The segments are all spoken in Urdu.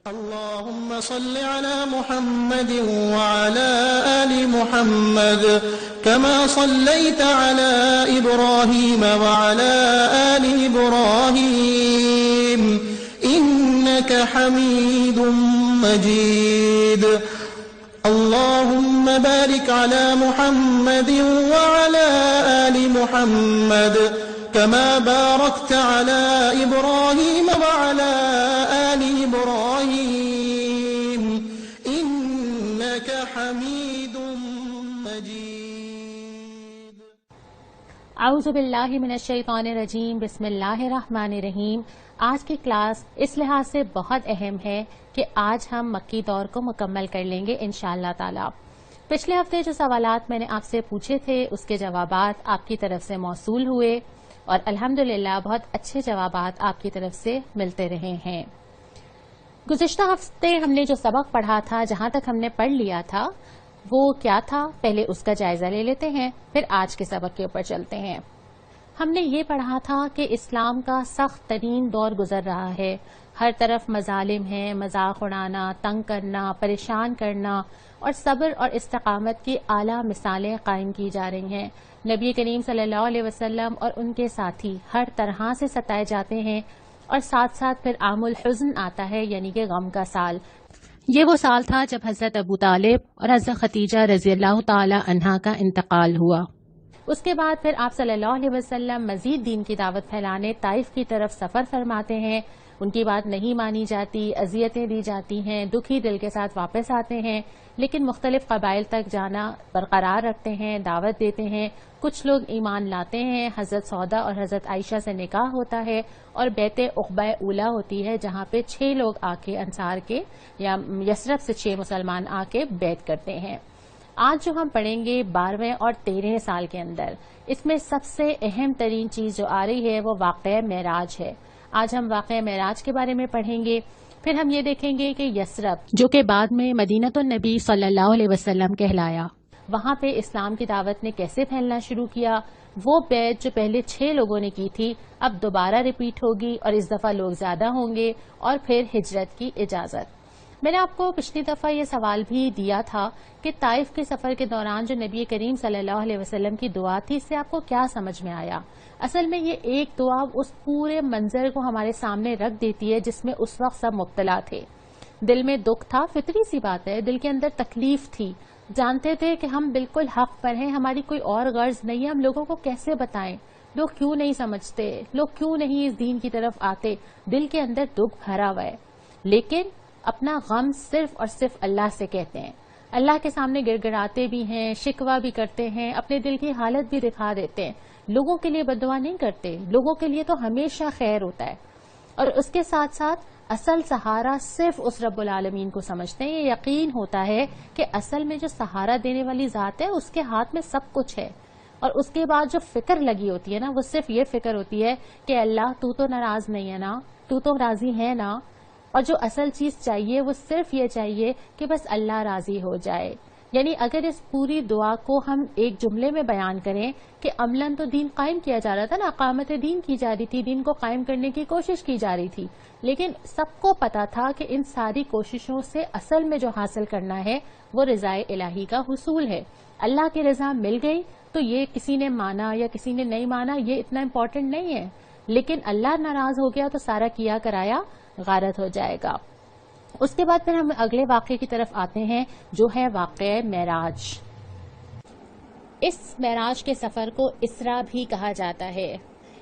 اللهم صل على محمد وعلى آل محمد كما صليت على إبراهيم وعلى آل إبراهيم إنك حميد مجيد. اللهم بارك على محمد وعلى آل محمد كما باركت على إبراهيم وعلى آل إبراهيم إنك حميد مجيد. اعوذ باللہ من الشیطان الرجیم. بسم اللہ الرحمن الرحیم. آج کی کلاس اس لحاظ سے بہت اہم ہے کہ آج ہم مکی دور کو مکمل کر لیں گے انشاءاللہ تعالی. پچھلے ہفتے جو سوالات میں نے آپ سے پوچھے تھے اس کے جوابات آپ کی طرف سے موصول ہوئے اور الحمدللہ بہت اچھے جوابات آپ کی طرف سے ملتے رہے ہیں. گزشتہ ہفتے ہم نے جو سبق پڑھا تھا، جہاں تک ہم نے پڑھ لیا تھا وہ کیا تھا، پہلے اس کا جائزہ لے لیتے ہیں، پھر آج کے سبق کے اوپر چلتے ہیں. ہم نے یہ پڑھا تھا کہ اسلام کا سخت ترین دور گزر رہا ہے. ہر طرف مظالم ہیں، مذاق اڑانا، تنگ کرنا، پریشان کرنا اور صبر اور استقامت کی اعلیٰ مثالیں قائم کی جا رہی ہیں. نبی کریم صلی اللہ علیہ وسلم اور ان کے ساتھی ہر طرح سے ستائے جاتے ہیں اور ساتھ ساتھ پھر عام الحزن آتا ہے، یعنی کہ غم کا سال. یہ وہ سال تھا جب حضرت ابو طالب اور حضرت خدیجہ رضی اللہ تعالی عنہا کا انتقال ہوا. اس کے بعد پھر آپ صلی اللہ علیہ وسلم مزید دین کی دعوت پھیلانے طائف کی طرف سفر فرماتے ہیں. ان کی بات نہیں مانی جاتی، اذیتیں دی جاتی ہیں، دکھی دل کے ساتھ واپس آتے ہیں، لیکن مختلف قبائل تک جانا برقرار رکھتے ہیں، دعوت دیتے ہیں. کچھ لوگ ایمان لاتے ہیں. حضرت سودا اور حضرت عائشہ سے نکاح ہوتا ہے اور بیعت عقبہ اولا ہوتی ہے، جہاں پہ 6 لوگ آ کے انصار کے یا یثرب سے 6 مسلمان آ کے بیعت کرتے ہیں. آج جو ہم پڑھیں گے 12ویں اور 13ویں سال کے اندر، اس میں سب سے اہم ترین چیز جو آ رہی ہے وہ واقعہ معراج ہے. آج ہم واقعہ معراج کے بارے میں پڑھیں گے. پھر ہم یہ دیکھیں گے کہ یثرب جو کہ بعد میں مدینۃ النبی صلی اللہ علیہ وسلم کہلایا، وہاں پہ اسلام کی دعوت نے کیسے پھیلنا شروع کیا. وہ بیعت جو پہلے 6 لوگوں نے کی تھی اب دوبارہ ریپیٹ ہوگی اور اس دفعہ لوگ زیادہ ہوں گے، اور پھر ہجرت کی اجازت. میں نے آپ کو پچھلی دفعہ یہ سوال بھی دیا تھا کہ طائف کے سفر کے دوران جو نبی کریم صلی اللہ علیہ وسلم کی دعا تھی، اس سے آپ کو کیا سمجھ میں آیا. اصل میں یہ ایک دعا اس پورے منظر کو ہمارے سامنے رکھ دیتی ہے جس میں اس وقت سب مبتلا تھے. دل میں دکھ تھا، فطری سی بات ہے، دل کے اندر تکلیف تھی. جانتے تھے کہ ہم بالکل حق پر ہیں، ہماری کوئی اور غرض نہیں ہے. ہم لوگوں کو کیسے بتائیں، لوگ کیوں نہیں سمجھتے، لوگ کیوں نہیں اس دین کی طرف آتے. دل کے اندر دکھ بھرا ہوا ہے، لیکن اپنا غم صرف اور صرف اللہ سے کہتے ہیں. اللہ کے سامنے گڑ گڑاتے بھی ہیں، شکوہ بھی کرتے ہیں، اپنے دل کی حالت بھی دکھا دیتے ہیں. لوگوں کے لیے بددعا نہیں کرتے، لوگوں کے لیے تو ہمیشہ خیر ہوتا ہے. اور اس کے ساتھ ساتھ اصل سہارا صرف اس رب العالمین کو سمجھتے ہیں. یہ یقین ہوتا ہے کہ اصل میں جو سہارا دینے والی ذات ہے اس کے ہاتھ میں سب کچھ ہے. اور اس کے بعد جو فکر لگی ہوتی ہے نا، وہ صرف یہ فکر ہوتی ہے کہ اللہ تو ناراض نہیں ہے نا، تو راضی ہے نا. اور جو اصل چیز چاہیے وہ صرف یہ چاہیے کہ بس اللہ راضی ہو جائے. یعنی اگر اس پوری دعا کو ہم ایک جملے میں بیان کریں کہ عملاً تو دین قائم کیا جا رہا تھا نا، اقامت دین کی جا رہی تھی، دین کو قائم کرنے کی کوشش کی جا رہی تھی، لیکن سب کو پتا تھا کہ ان ساری کوششوں سے اصل میں جو حاصل کرنا ہے وہ رضا الہی کا حصول ہے. اللہ کی رضا مل گئی تو یہ کسی نے مانا یا کسی نے نہیں مانا یہ اتنا امپورٹنٹ نہیں ہے، لیکن اللہ ناراض ہو گیا تو سارا کیا کرایا غارت ہو جائے گا. اس کے بعد پھر ہم اگلے واقعے کی طرف آتے ہیں جو ہے واقعہ معراج. اس معراج کے سفر کو اسرا بھی کہا جاتا ہے.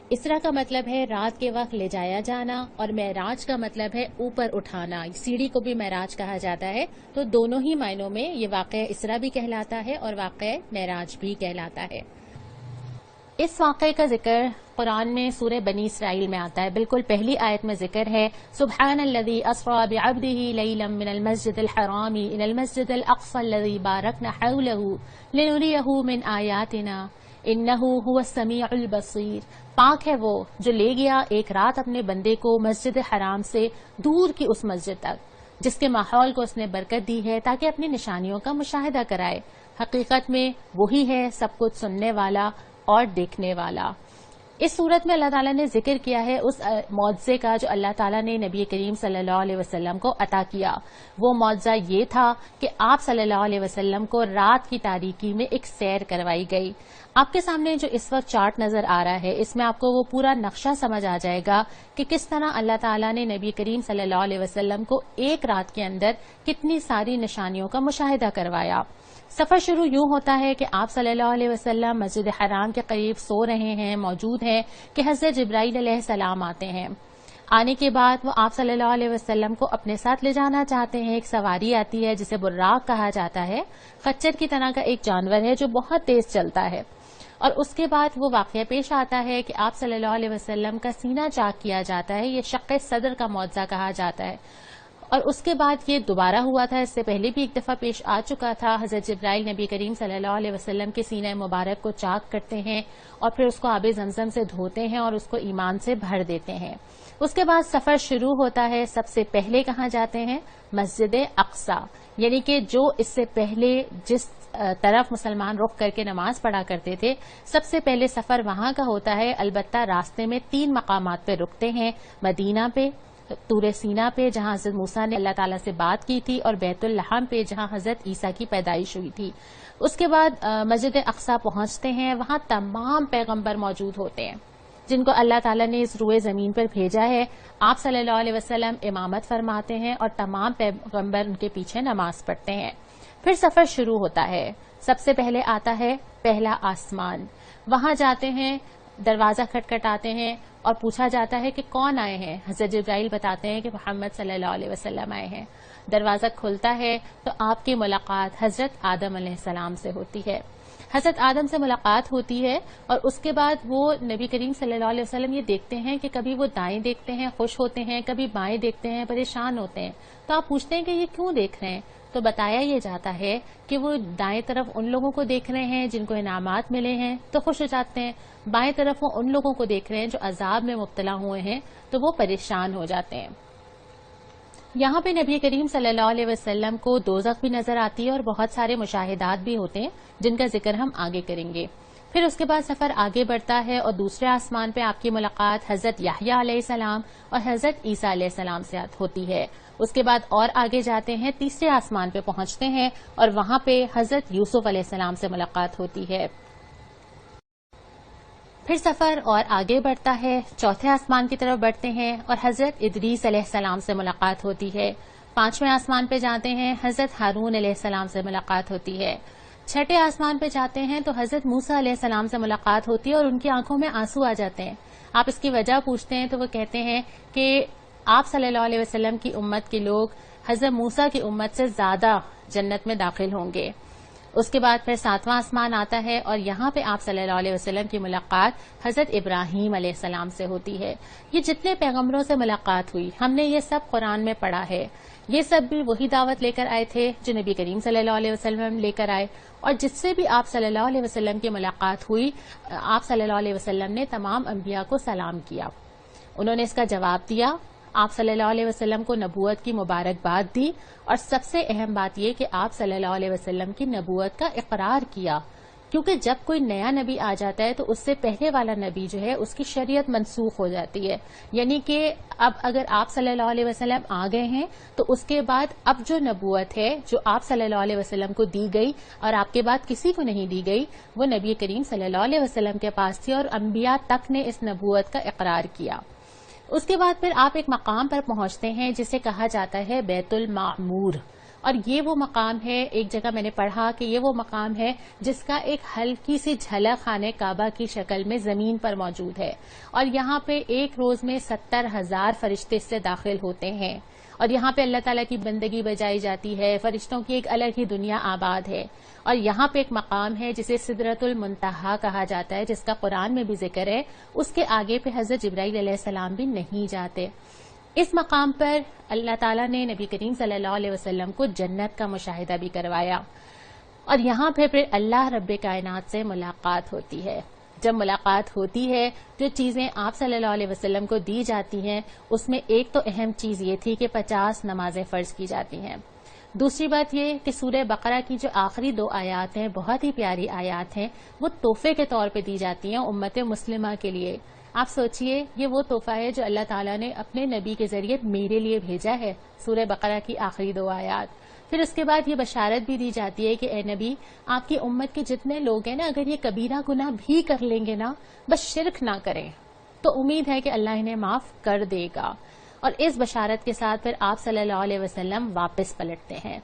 اسرا کا مطلب ہے رات کے وقت لے جایا جانا اور معراج کا مطلب ہے اوپر اٹھانا. سیڑھی کو بھی معراج کہا جاتا ہے. تو دونوں ہی معنوں میں یہ واقعہ اسرا بھی کہلاتا ہے اور واقعہ معراج بھی کہلاتا ہے. اس واقعے کا ذکر قرآن میں سورہ بنی اسرائیل میں آتا ہے. بالکل پہلی آیت میں ذکر ہے سبحان الذی اسری بعبدہ لیلا من المسجد الحرام الی المسجد الاقصی الذی بارکنا حولہ لنریہ من آیاتنا انہ هو السمیع البصیر. پاک ہے وہ جو لے گیا ایک رات اپنے بندے کو مسجد حرام سے دور کی اس مسجد تک جس کے ماحول کو اس نے برکت دی ہے تاکہ اپنی نشانیوں کا مشاہدہ کرائے. حقیقت میں وہی ہے سب کچھ سننے والا اور دیکھنے والا. اس صورت میں اللہ تعالیٰ نے ذکر کیا ہے اس معجزے کا جو اللہ تعالیٰ نے نبی کریم صلی اللہ علیہ وسلم کو عطا کیا. وہ معجزہ یہ تھا کہ آپ صلی اللہ علیہ وسلم کو رات کی تاریکی میں ایک سیر کروائی گئی. آپ کے سامنے جو اس وقت چارٹ نظر آ رہا ہے اس میں آپ کو وہ پورا نقشہ سمجھ آ جائے گا کہ کس طرح اللہ تعالیٰ نے نبی کریم صلی اللہ علیہ وسلم کو ایک رات کے اندر کتنی ساری نشانیوں کا مشاہدہ کروایا. سفر شروع یوں ہوتا ہے کہ آپ صلی اللہ علیہ وسلم مسجد حرام کے قریب سو رہے ہیں، موجود ہیں کہ حضرت جبرائیل علیہ السلام آتے ہیں. آنے کے بعد وہ آپ صلی اللہ علیہ وسلم کو اپنے ساتھ لے جانا چاہتے ہیں. ایک سواری آتی ہے جسے براق کہا جاتا ہے، خچر کی طرح کا ایک جانور ہے جو بہت تیز چلتا ہے. اور اس کے بعد وہ واقعہ پیش آتا ہے کہ آپ صلی اللہ علیہ وسلم کا سینہ چاک کیا جاتا ہے. یہ شق صدر کا معجزہ کہا جاتا ہے. اور اس کے بعد یہ دوبارہ ہوا تھا، اس سے پہلے بھی ایک دفعہ پیش آ چکا تھا. حضرت جبرائیل نبی کریم صلی اللہ علیہ وسلم کے سینہ مبارک کو چاک کرتے ہیں اور پھر اس کو آب زمزم سے دھوتے ہیں اور اس کو ایمان سے بھر دیتے ہیں. اس کے بعد سفر شروع ہوتا ہے. سب سے پہلے کہاں جاتے ہیں؟ مسجد اقصی، یعنی کہ جو اس سے پہلے جس طرف مسلمان رخ کر کے نماز پڑھا کرتے تھے، سب سے پہلے سفر وہاں کا ہوتا ہے. البتہ راستے میں 3 مقامات پہ رکتے ہیں: مدینہ پہ، طور سینا پہ جہاں حضرت موسیٰ نے اللہ تعالیٰ سے بات کی تھی، اور بیت اللحم پہ جہاں حضرت عیسیٰ کی پیدائش ہوئی تھی. اس کے بعد مسجد اقصی پہنچتے ہیں. وہاں تمام پیغمبر موجود ہوتے ہیں جن کو اللہ تعالیٰ نے اس روئے زمین پر بھیجا ہے. آپ صلی اللہ علیہ وسلم امامت فرماتے ہیں اور تمام پیغمبر ان کے پیچھے نماز پڑھتے ہیں. پھر سفر شروع ہوتا ہے. سب سے پہلے آتا ہے پہلا آسمان. وہاں جاتے ہیں، دروازہ کھٹکھٹاتے ہیں اور پوچھا جاتا ہے کہ کون آئے ہیں. حضرت جبرائیل بتاتے ہیں کہ محمد صلی اللہ علیہ وسلم آئے ہیں. دروازہ کھلتا ہے تو آپ کی ملاقات حضرت آدم علیہ السلام سے ہوتی ہے. حضرت آدم سے ملاقات ہوتی ہے اور اس کے بعد وہ نبی کریم صلی اللہ علیہ وسلم یہ دیکھتے ہیں کہ کبھی وہ دائیں دیکھتے ہیں خوش ہوتے ہیں، کبھی بائیں دیکھتے ہیں پریشان ہوتے ہیں. تو آپ پوچھتے ہیں کہ یہ کیوں دیکھ رہے ہیں؟ تو بتایا یہ جاتا ہے کہ وہ دائیں طرف ان لوگوں کو دیکھ رہے ہیں جن کو انعامات ملے ہیں تو خوش ہو جاتے ہیں، بائیں طرف وہ ان لوگوں کو دیکھ رہے ہیں جو عذاب میں مبتلا ہوئے ہیں تو وہ پریشان ہو جاتے ہیں. یہاں پہ نبی کریم صلی اللہ علیہ وسلم کو دوزخ بھی نظر آتی ہے اور بہت سارے مشاہدات بھی ہوتے ہیں جن کا ذکر ہم آگے کریں گے. پھر اس کے بعد سفر آگے بڑھتا ہے اور دوسرے آسمان پہ آپ کی ملاقات حضرت یحییٰ علیہ السلام اور حضرت عیسیٰ علیہ السلام سے ہوتی ہے. اس کے بعد اور آگے جاتے ہیں، تیسرے آسمان پہ پہنچتے ہیں اور وہاں پہ حضرت یوسف علیہ السلام سے ملاقات ہوتی ہے. پھر سفر اور آگے بڑھتا ہے، چوتھے آسمان کی طرف بڑھتے ہیں اور حضرت ادریس علیہ السلام سے ملاقات ہوتی ہے. پانچویں آسمان پہ جاتے ہیں، حضرت ہارون علیہ السلام سے ملاقات ہوتی ہے. چھٹے آسمان پہ جاتے ہیں تو حضرت موسیٰ علیہ السلام سے ملاقات ہوتی ہے اور ان کی آنکھوں میں آنسو آ جاتے ہیں. آپ اس کی وجہ پوچھتے ہیں تو وہ کہتے ہیں کہ آپ صلی اللہ علیہ وسلم کی امت کے لوگ حضرت موسیٰ کی امت سے زیادہ جنت میں داخل ہوں گے. اس کے بعد پھر ساتواں آسمان آتا ہے اور یہاں پہ آپ صلی اللہ علیہ وسلم کی ملاقات حضرت ابراہیم علیہ السلام سے ہوتی ہے. یہ جتنے پیغمبروں سے ملاقات ہوئی ہم نے یہ سب قرآن میں پڑھا ہے. یہ سب بھی وہی دعوت لے کر آئے تھے جو نبی کریم صلی اللہ علیہ وسلم لے کر آئے، اور جس سے بھی آپ صلی اللہ علیہ وسلم کی ملاقات ہوئی آپ صلی اللہ علیہ وسلم نے تمام انبیاء کو سلام کیا. انہوں نے اس کا جواب دیا، آپ صلی اللہ علیہ وسلم کو نبوت کی مبارکباد دی، اور سب سے اہم بات یہ کہ آپ صلی اللہ علیہ وسلم کی نبوت کا اقرار کیا، کیونکہ جب کوئی نیا نبی آ جاتا ہے تو اس سے پہلے والا نبی جو ہے اس کی شریعت منسوخ ہو جاتی ہے. یعنی کہ اب اگر آپ صلی اللہ علیہ وسلم آ گئے ہیں تو اس کے بعد اب جو نبوت ہے جو آپ صلی اللہ علیہ وسلم کو دی گئی اور آپ کے بعد کسی کو نہیں دی گئی، وہ نبی کریم صلی اللہ علیہ وسلم کے پاس تھی اور انبیاء تک نے اس نبوت کا اقرار کیا. اس کے بعد پھر آپ ایک مقام پر پہنچتے ہیں جسے کہا جاتا ہے بیت المعمور، اور یہ وہ مقام ہے، ایک جگہ میں نے پڑھا کہ یہ وہ مقام ہے جس کا ایک ہلکی سی جھلک خانہ کعبہ کی شکل میں زمین پر موجود ہے، اور یہاں پہ ایک روز میں 70,000 فرشتے اس سے داخل ہوتے ہیں، اور یہاں پہ اللہ تعالیٰ کی بندگی بجائی جاتی ہے. فرشتوں کی ایک الگ ہی دنیا آباد ہے. اور یہاں پہ ایک مقام ہے جسے سدرۃ المنتہا کہا جاتا ہے، جس کا قرآن میں بھی ذکر ہے. اس کے آگے پہ حضرت جبرائیل علیہ السلام بھی نہیں جاتے. اس مقام پر اللہ تعالیٰ نے نبی کریم صلی اللہ علیہ وسلم کو جنت کا مشاہدہ بھی کروایا، اور یہاں پھر اللہ رب کائنات سے ملاقات ہوتی ہے. جب ملاقات ہوتی ہے، جو چیزیں آپ صلی اللہ علیہ وسلم کو دی جاتی ہیں اس میں ایک تو اہم چیز یہ تھی کہ 50 نمازیں فرض کی جاتی ہیں. دوسری بات یہ کہ سورہ بقرہ کی جو آخری 2 آیات ہیں بہت ہی پیاری آیات ہیں، وہ تحفے کے طور پہ دی جاتی ہیں امت مسلمہ کے لیے۔ آپ سوچئے یہ وہ تحفہ ہے جو اللہ تعالیٰ نے اپنے نبی کے ذریعے میرے لیے بھیجا ہے، سورہ بقرہ کی آخری 2 آیات۔ پھر اس کے بعد یہ بشارت بھی دی جاتی ہے کہ اے نبی، آپ کی امت کے جتنے لوگ ہیں نا، اگر یہ کبیرہ گناہ بھی کر لیں گے نا، بس شرک نہ کریں، تو امید ہے کہ اللہ انہیں معاف کر دے گا۔ اور اس بشارت کے ساتھ پھر آپ صلی اللہ علیہ وسلم واپس پلٹتے ہیں۔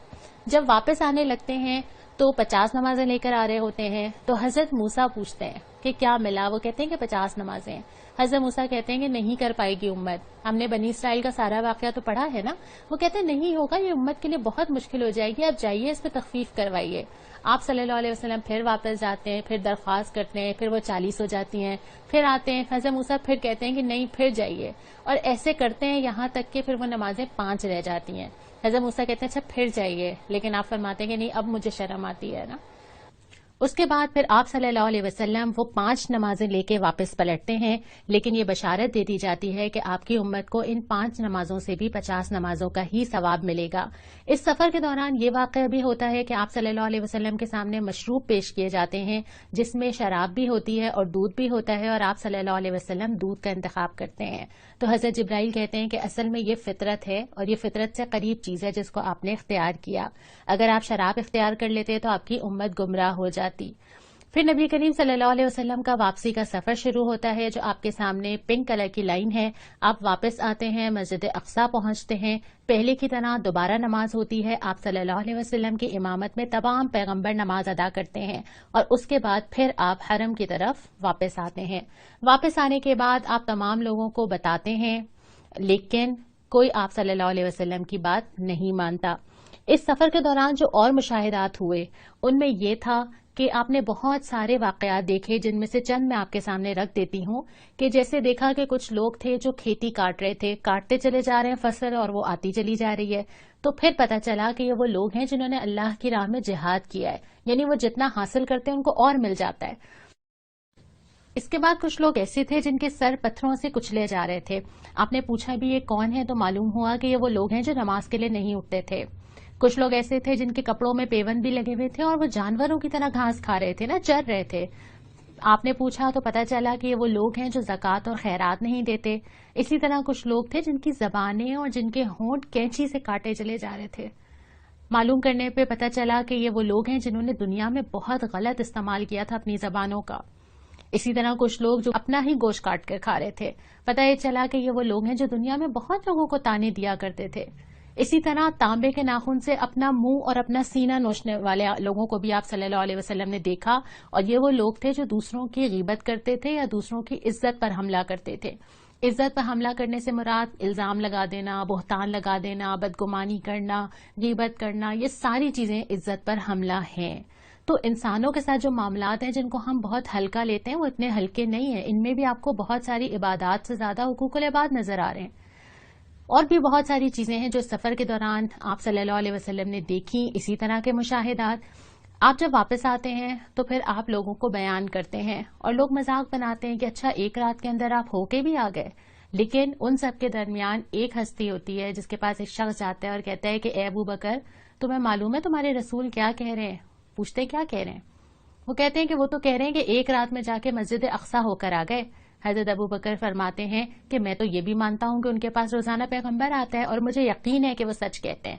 جب واپس آنے لگتے ہیں تو 50 نمازیں لے کر آ رہے ہوتے ہیں، تو حضرت موسیٰ پوچھتے ہیں کہ کیا ملا؟ وہ کہتے ہیں کہ 50 نمازیں۔ حضرت موسیٰ کہتے ہیں کہ نہیں کر پائے گی امت، ہم نے بنی اسرائیل کا سارا واقعہ تو پڑھا ہے نا۔ وہ کہتے ہیں نہیں ہوگا، یہ امت کے لیے بہت مشکل ہو جائے گی، آپ جائیے اس پہ تخفیف کروائیے۔ آپ صلی اللہ علیہ وسلم پھر واپس جاتے ہیں، پھر درخواست کرتے ہیں، پھر وہ 40 ہو جاتی ہیں، پھر آتے ہیں، حضرت موسیٰ پھر کہتے ہیں کہ نہیں پھر جائیے، اور ایسے کرتے ہیں یہاں تک کہ پھر وہ نمازیں 5 رہ جاتی ہیں۔ حضرت موسیٰ کہتے ہیں اچھا پھر جائیے، لیکن آپ فرماتے ہیں کہ نہیں اب مجھے شرم آتی ہے نا۔ اس کے بعد پھر آپ صلی اللہ علیہ وسلم وہ 5 نمازیں لے کے واپس پلٹتے ہیں، لیکن یہ بشارت دے دی جاتی ہے کہ آپ کی امت کو ان 5 نمازوں سے بھی 50 نمازوں کا ہی ثواب ملے گا۔ اس سفر کے دوران یہ واقعہ بھی ہوتا ہے کہ آپ صلی اللہ علیہ وسلم کے سامنے مشروب پیش کیے جاتے ہیں، جس میں شراب بھی ہوتی ہے اور دودھ بھی ہوتا ہے، اور آپ صلی اللہ علیہ وسلم دودھ کا انتخاب کرتے ہیں۔ تو حضرت جبرائیل کہتے ہیں کہ اصل میں یہ فطرت ہے، اور یہ فطرت سے قریب چیز ہے جس کو آپ نے اختیار کیا، اگر آپ شراب اختیار کر لیتے تو آپ کی امت گمراہ ہو جاتی۔ پھر نبی کریم صلی اللہ علیہ وسلم کا واپسی کا سفر شروع ہوتا ہے، جو آپ کے سامنے پنک کلر کی لائن ہے۔ آپ واپس آتے ہیں، مسجد اقصیٰ پہنچتے ہیں، پہلے کی طرح دوبارہ نماز ہوتی ہے، آپ صلی اللہ علیہ وسلم کی امامت میں تمام پیغمبر نماز ادا کرتے ہیں، اور اس کے بعد پھر آپ حرم کی طرف واپس آتے ہیں۔ واپس آنے کے بعد آپ تمام لوگوں کو بتاتے ہیں، لیکن کوئی آپ صلی اللہ علیہ وسلم کی بات نہیں مانتا۔ اس سفر کے دوران جو اور مشاہدات ہوئے ان میں یہ تھا کہ آپ نے بہت سارے واقعات دیکھے، جن میں سے چند میں آپ کے سامنے رکھ دیتی ہوں، کہ جیسے دیکھا کہ کچھ لوگ تھے جو کھیتی کاٹ رہے تھے، کاٹتے چلے جا رہے ہیں فصل اور وہ آتی چلی جا رہی ہے، تو پھر پتہ چلا کہ یہ وہ لوگ ہیں جنہوں نے اللہ کی راہ میں جہاد کیا ہے، یعنی وہ جتنا حاصل کرتے ہیں ان کو اور مل جاتا ہے۔ اس کے بعد کچھ لوگ ایسے تھے جن کے سر پتھروں سے کچلے جا رہے تھے۔ آپ نے پوچھا بھی یہ کون ہے، تو معلوم ہوا کہ یہ وہ لوگ ہیں جو نماز کے لیے نہیں اٹھتے تھے۔ کچھ لوگ ایسے تھے جن کے کپڑوں میں پیون بھی لگے ہوئے تھے اور وہ جانوروں کی طرح گھاس کھا رہے تھے نا، چر رہے تھے۔ آپ نے پوچھا تو پتہ چلا کہ یہ وہ لوگ ہیں جو زکوٰۃ اور خیرات نہیں دیتے۔ اسی طرح کچھ لوگ تھے جن کی زبانیں اور جن کے ہونٹ کینچی سے کاٹے چلے جا رہے تھے۔ معلوم کرنے پہ پتہ چلا کہ یہ وہ لوگ ہیں جنہوں نے دنیا میں بہت غلط استعمال کیا تھا اپنی زبانوں کا۔ اسی طرح کچھ لوگ جو اپنا ہی گوشت کاٹ کر کھا رہے تھے۔ پتہ یہ چلا کہ یہ وہ لوگ ہیں جو دنیا میں بہت لوگوں کو طعنے دیا کرتے تھے۔ اسی طرح تانبے کے ناخن سے اپنا منہ اور اپنا سینہ نوچنے والے لوگوں کو بھی آپ صلی اللہ علیہ وسلم نے دیکھا، اور یہ وہ لوگ تھے جو دوسروں کی غیبت کرتے تھے یا دوسروں کی عزت پر حملہ کرتے تھے۔ عزت پر حملہ کرنے سے مراد الزام لگا دینا، بہتان لگا دینا، بدگمانی کرنا، غیبت کرنا، یہ ساری چیزیں عزت پر حملہ ہیں۔ تو انسانوں کے ساتھ جو معاملات ہیں جن کو ہم بہت ہلکا لیتے ہیں، وہ اتنے ہلکے نہیں ہیں، ان میں بھی آپ کو بہت ساری عبادات سے زیادہ حقوق العباد نظر آ رہے ہیں۔ اور بھی بہت ساری چیزیں ہیں جو سفر کے دوران آپ صلی اللہ علیہ وسلم نے دیکھی، اسی طرح کے مشاہدات۔ آپ جب واپس آتے ہیں تو پھر آپ لوگوں کو بیان کرتے ہیں، اور لوگ مذاق بناتے ہیں کہ اچھا ایک رات کے اندر آپ ہو کے بھی آ گئے۔ لیکن ان سب کے درمیان ایک ہستی ہوتی ہے جس کے پاس ایک شخص جاتا ہے اور کہتا ہے کہ اے ابو بکر، تمہیں معلوم ہے تمہارے رسول کیا کہہ رہے ہیں؟ پوچھتے کیا کہہ رہے ہیں؟ وہ کہتے ہیں کہ وہ تو کہہ رہے ہیں کہ ایک رات میں جا کے مسجد اقصیٰ ہو کر آ گئے۔ حضرت ابو بکر فرماتے ہیں کہ میں تو یہ بھی مانتا ہوں کہ ان کے پاس روزانہ پیغمبر آتا ہے، اور مجھے یقین ہے کہ وہ سچ کہتے ہیں۔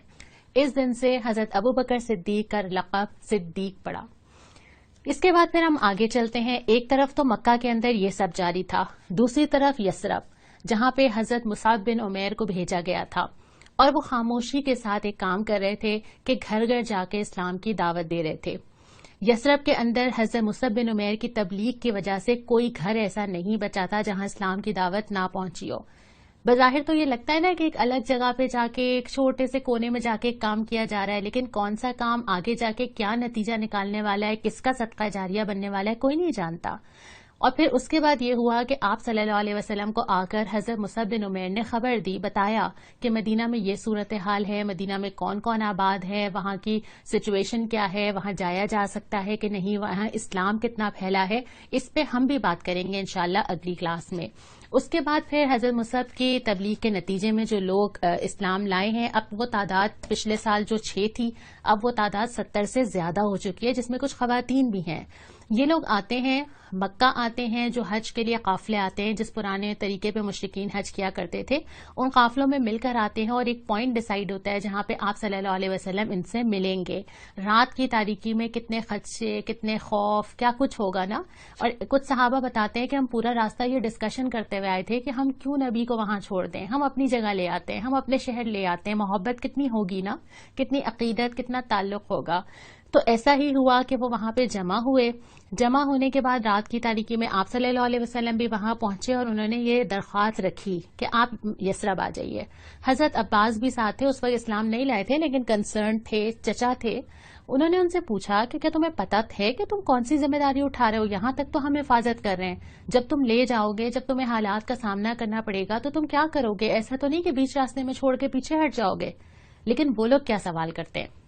اس دن سے حضرت ابو بکر صدیق کا لقب صدیق پڑا۔ اس کے بعد پھر ہم آگے چلتے ہیں۔ ایک طرف تو مکہ کے اندر یہ سب جاری تھا، دوسری طرف یثرب، جہاں پہ حضرت مصعب بن عمیر کو بھیجا گیا تھا، اور وہ خاموشی کے ساتھ ایک کام کر رہے تھے کہ گھر گھر جا کے اسلام کی دعوت دے رہے تھے۔ یثرب کے اندر حضرت مصعب بن عمیر کی تبلیغ کی وجہ سے کوئی گھر ایسا نہیں بچا تھا جہاں اسلام کی دعوت نہ پہنچی ہو۔ بظاہر تو یہ لگتا ہے نا کہ ایک الگ جگہ پہ جا کے ایک چھوٹے سے کونے میں جا کے کام کیا جا رہا ہے، لیکن کون سا کام آگے جا کے کیا نتیجہ نکالنے والا ہے، کس کا صدقہ جاریہ بننے والا ہے، کوئی نہیں جانتا۔ اور پھر اس کے بعد یہ ہوا کہ آپ صلی اللہ علیہ وسلم کو آ کر حضرت مصعب بن عمیر نے خبر دی، بتایا کہ مدینہ میں یہ صورتحال ہے، مدینہ میں کون کون آباد ہے، وہاں کی سچویشن کیا ہے، وہاں جایا جا سکتا ہے کہ نہیں، وہاں اسلام کتنا پھیلا ہے۔ اس پہ ہم بھی بات کریں گے انشاءاللہ اگلی کلاس میں۔ اس کے بعد پھر حضرت مصعب کی تبلیغ کے نتیجے میں جو لوگ اسلام لائے ہیں، اب وہ تعداد پچھلے سال جو 6 تھی، اب وہ تعداد 70 سے زیادہ ہو چکی ہے، جس میں کچھ خواتین بھی ہیں۔ یہ لوگ آتے ہیں، مکہ آتے ہیں، جو حج کے لیے قافلے آتے ہیں، جس پرانے طریقے پہ مشرکین حج کیا کرتے تھے، ان قافلوں میں مل کر آتے ہیں، اور ایک پوائنٹ ڈیسائیڈ ہوتا ہے جہاں پہ آپ صلی اللہ علیہ وسلم ان سے ملیں گے۔ رات کی تاریکی میں کتنے خدشے، کتنے خوف، کیا کچھ ہوگا نا۔ اور کچھ صحابہ بتاتے ہیں کہ ہم پورا راستہ یہ ڈسکشن کرتے ہوئے آئے تھے کہ ہم کیوں نبی کو وہاں چھوڑ دیں، ہم اپنی جگہ لے آتے ہیں، ہم اپنے شہر لے آتے ہیں، محبت کتنی ہوگی نا، کتنی عقیدت، کتنا تعلق ہوگا۔ تو ایسا ہی ہوا کہ وہ وہاں پہ جمع ہوئے۔ جمع ہونے کے بعد رات کی تاریکی میں آپ صلی اللہ علیہ وسلم بھی وہاں پہنچے، اور انہوں نے یہ درخواست رکھی کہ آپ یثرب آ جائیے۔ حضرت عباس بھی ساتھ تھے، اس وقت اسلام نہیں لائے تھے لیکن کنسرن تھے، چچا تھے۔ انہوں نے ان سے پوچھا کہ کیا تمہیں پتہ ہے کہ تم کون سی ذمہ داری اٹھا رہے ہو؟ یہاں تک تو ہم حفاظت کر رہے ہیں، جب تم لے جاؤ گے، جب تمہیں حالات کا سامنا کرنا پڑے گا تو تم کیا کرو گے؟ ایسا تو نہیں کہ بیچ راستے میں چھوڑ کے پیچھے ہٹ جاؤ گے۔ لیکن وہ لوگ کیا سوال کرتے ہیں؟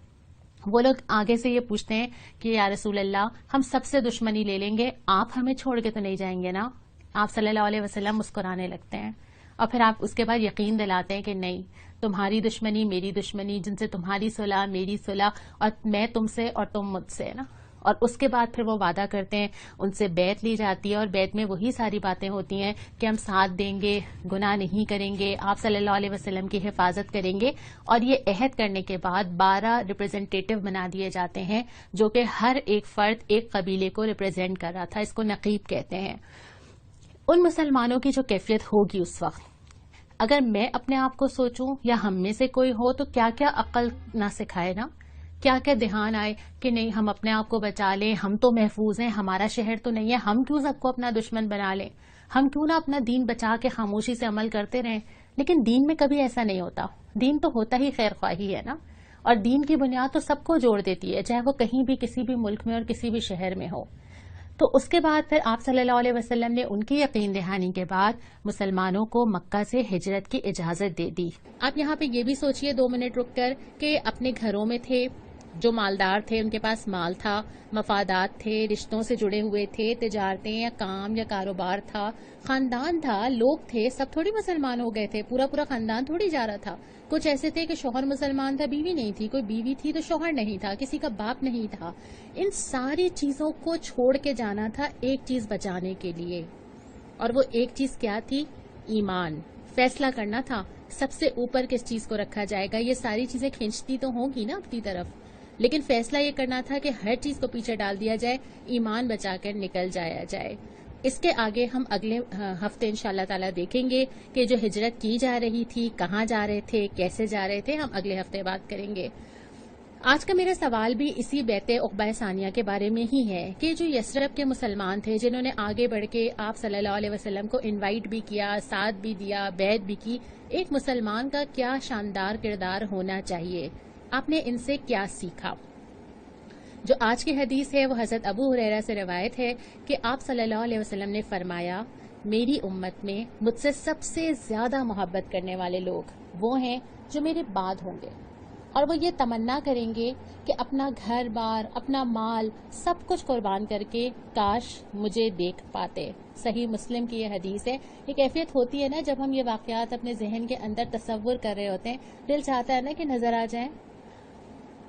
وہ لوگ آگے سے یہ پوچھتے ہیں کہ یا رسول اللہ، ہم سب سے دشمنی لے لیں گے، آپ ہمیں چھوڑ کے تو نہیں جائیں گے نا؟ آپ صلی اللہ علیہ وسلم مسکرانے لگتے ہیں، اور پھر آپ اس کے بعد یقین دلاتے ہیں کہ نہیں، تمہاری دشمنی میری دشمنی، جن سے تمہاری صلح میری صلح، اور میں تم سے اور تم مجھ سے نا۔ اور اس کے بعد پھر وہ وعدہ کرتے ہیں، ان سے بیعت لی جاتی ہے، اور بیعت میں وہی ساری باتیں ہوتی ہیں کہ ہم ساتھ دیں گے، گناہ نہیں کریں گے، آپ صلی اللہ علیہ وسلم کی حفاظت کریں گے۔ اور یہ عہد کرنے کے بعد 12 ریپرزینٹیٹو بنا دیے جاتے ہیں، جو کہ ہر ایک فرد ایک قبیلے کو ریپرزینٹ کر رہا تھا، اس کو نقیب کہتے ہیں۔ ان مسلمانوں کی جو کیفیت ہوگی اس وقت، اگر میں اپنے آپ کو سوچوں یا ہم میں سے کوئی ہو، تو کیا کیا عقل نہ سکھائے نا، کیا کیا دھیان آئے کہ نہیں ہم اپنے آپ کو بچا لیں، ہم تو محفوظ ہیں، ہمارا شہر تو نہیں ہے، ہم کیوں سب کو اپنا دشمن بنا لیں، ہم کیوں نہ اپنا دین بچا کے خاموشی سے عمل کرتے رہیں۔ لیکن دین میں کبھی ایسا نہیں ہوتا، دین تو ہوتا ہی خیر خواہی ہے نا، اور دین کی بنیاد تو سب کو جوڑ دیتی ہے، چاہے وہ کہیں بھی کسی بھی ملک میں اور کسی بھی شہر میں ہو۔ تو اس کے بعد پھر آپ صلی اللہ علیہ وسلم نے ان کی یقین دہانی کے بعد مسلمانوں کو مکہ سے ہجرت کی اجازت دے دی۔ آپ یہاں پہ یہ بھی سوچئے 2 منٹ رک کر کہ اپنے گھروں میں تھے، جو مالدار تھے، ان کے پاس مال تھا، مفادات تھے، رشتوں سے جڑے ہوئے تھے، تجارتیں یا کام یا کاروبار تھا، خاندان تھا، لوگ تھے، سب تھوڑی مسلمان ہو گئے تھے، پورا خاندان تھوڑی جا رہا تھا۔ کچھ ایسے تھے کہ شوہر مسلمان تھا، بیوی نہیں تھی، کوئی بیوی تھی تو شوہر نہیں تھا، کسی کا باپ نہیں تھا۔ ان ساری چیزوں کو چھوڑ کے جانا تھا ایک چیز بچانے کے لیے، اور وہ ایک چیز کیا تھی؟ ایمان۔ فیصلہ کرنا تھا سب سے اوپر کس چیز کو رکھا جائے گا۔ یہ ساری چیزیں کھینچتی تو ہوں گی نا اپنی طرف، لیکن فیصلہ یہ کرنا تھا کہ ہر چیز کو پیچھے ڈال دیا جائے، ایمان بچا کر نکل جایا جائے۔ اس کے آگے ہم اگلے ہفتے انشاءاللہ تعالیٰ دیکھیں گے کہ جو ہجرت کی جا رہی تھی، کہاں جا رہے تھے، کیسے جا رہے تھے، ہم اگلے ہفتے بات کریں گے۔ آج کا میرا سوال بھی اسی بیعت عقبہ ثانیہ کے بارے میں ہی ہے کہ جو یثرب کے مسلمان تھے، جنہوں نے آگے بڑھ کے آپ صلی اللہ علیہ وسلم کو انوائٹ بھی کیا، ساتھ بھی دیا، بیعت بھی کی، ایک مسلمان کا کیا شاندار کردار ہونا چاہیے؟ آپ نے ان سے کیا سیکھا؟ جو آج کی حدیث ہے وہ حضرت ابو ہریرہ سے روایت ہے کہ آپ صلی اللہ علیہ وسلم نے فرمایا، میری امت میں مجھ سے سب سے زیادہ محبت کرنے والے لوگ وہ ہیں جو میرے بعد ہوں گے، اور وہ یہ تمنا کریں گے کہ اپنا گھر بار، اپنا مال، سب کچھ قربان کر کے کاش مجھے دیکھ پاتے۔ صحیح مسلم کی یہ حدیث ہے۔ یہ کیفیت ہوتی ہے نا جب ہم یہ واقعات اپنے ذہن کے اندر تصور کر رہے ہوتے ہیں، دل چاہتا ہے نا کہ نظر آ جائیں۔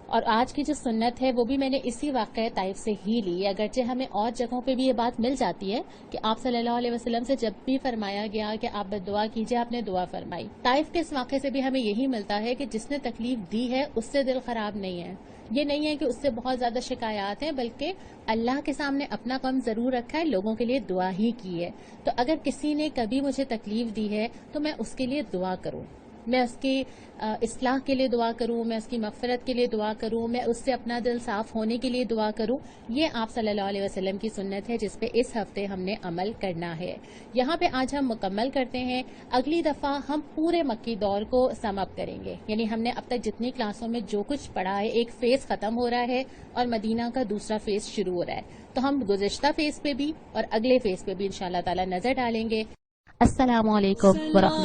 اور آج کی جو سنت ہے وہ بھی میں نے اسی واقعہ طائف سے ہی لی، اگرچہ ہمیں اور جگہوں پہ بھی یہ بات مل جاتی ہے کہ آپ صلی اللہ علیہ وسلم سے جب بھی فرمایا گیا کہ آپ بد دعا کیجئے، آپ نے دعا فرمائی۔ طائف کے اس واقعے سے بھی ہمیں یہی ملتا ہے کہ جس نے تکلیف دی ہے اس سے دل خراب نہیں ہے، یہ نہیں ہے کہ اس سے بہت زیادہ شکایات ہیں، بلکہ اللہ کے سامنے اپنا غم ضرور رکھا ہے، لوگوں کے لیے دعا ہی کی ہے۔ تو اگر کسی نے کبھی مجھے تکلیف دی ہے تو میں اس کے لیے دعا کروں، میں اس کی اصلاح کے لیے دعا کروں، میں اس کی مغفرت کے لیے دعا کروں، میں اس سے اپنا دل صاف ہونے کے لیے دعا کروں۔ یہ آپ صلی اللہ علیہ وسلم کی سنت ہے جس پہ اس ہفتے ہم نے عمل کرنا ہے۔ یہاں پہ آج ہم مکمل کرتے ہیں، اگلی دفعہ ہم پورے مکی دور کو سم اپ کریں گے، یعنی ہم نے اب تک جتنی کلاسوں میں جو کچھ پڑھا ہے، ایک فیز ختم ہو رہا ہے اور مدینہ کا دوسرا فیز شروع ہو رہا ہے، تو ہم گزشتہ فیز پہ بھی اور اگلے فیز پہ بھی انشاءاللہ تعالی نظر ڈالیں گے۔ السلام علیکم ورحمۃ